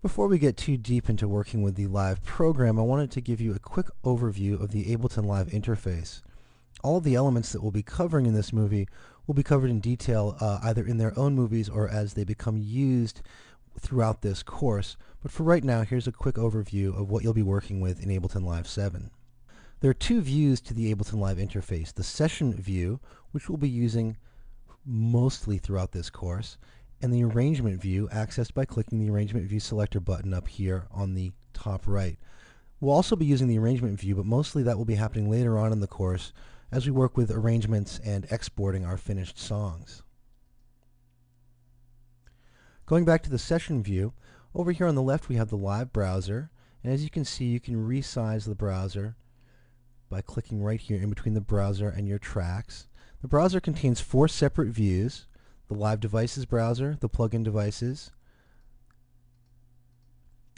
Before we get too deep into working with the live program, I wanted to give you a quick overview of the Ableton Live interface. All of the elements that we'll be covering in this movie will be covered in detail either in their own movies or as they become used throughout this course. But for right now, here's a quick overview of what you'll be working with in Ableton Live 7. There are two views to the Ableton Live interface. The session view, which we'll be using mostly throughout this course, and the arrangement view, accessed by clicking the arrangement view selector button up here on the top right. We'll also be using the arrangement view, but mostly that will be happening later on in the course as we work with arrangements and exporting our finished songs. Going back to the session view, over here on the left we have the live browser, and as you can see, you can resize the browser by clicking right here in between the browser and your tracks. The browser contains 4 separate views: the Live Devices browser, the plugin devices,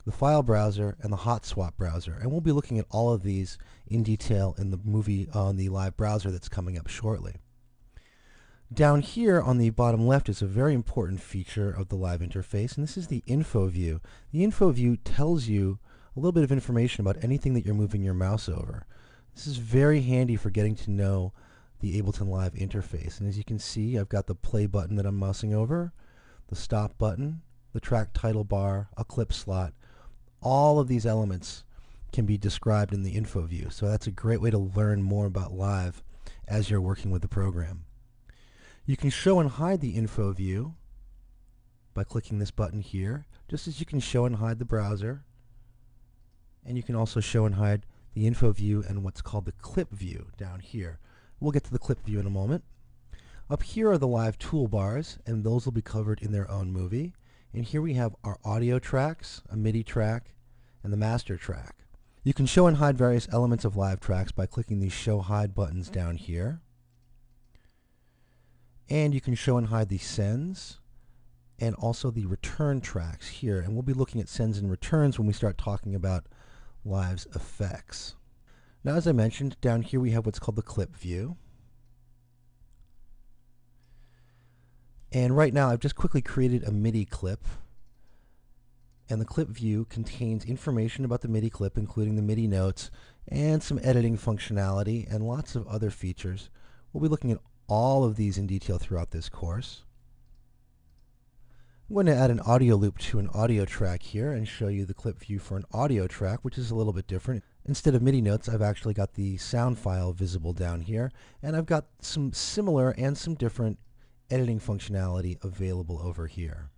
the file browser, and the hot swap browser. And we'll be looking at all of these in detail in the movie on the live browser that's coming up shortly. Down here on the bottom left is a very important feature of the live interface, and this is the info view. The info view tells you a little bit of information about anything that you're moving your mouse over. This is very handy for getting to know the Ableton Live interface. And as you can see, I've got the play button that I'm mousing over, the stop button, the track title bar, a clip slot. All of these elements can be described in the info view. So that's a great way to learn more about Live as you're working with the program. You can show and hide the info view by clicking this button here, just as you can show and hide the browser. And you can also show and hide the info view and what's called the clip view down here. We'll get to the clip view in a moment. Up here are the live toolbars, and those will be covered in their own movie. And here we have our audio tracks, a MIDI track, and the master track. You can show and hide various elements of live tracks by clicking these show hide buttons down here. And you can show and hide the sends and also the return tracks here. And we'll be looking at sends and returns when we start talking about Live's effects. Now, as I mentioned, down here we have what's called the clip view. And right now I've just quickly created a MIDI clip. And the clip view contains information about the MIDI clip, including the MIDI notes and some editing functionality and lots of other features. We'll be looking at all of these in detail throughout this course. I'm going to add an audio loop to an audio track here and show you the clip view for an audio track, which is a little bit different. Instead of MIDI notes, I've actually got the sound file visible down here, and I've got some similar and some different editing functionality available over here.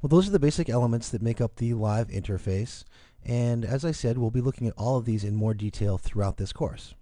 Well, those are the basic elements that make up the live interface, and as I said, we'll be looking at all of these in more detail throughout this course.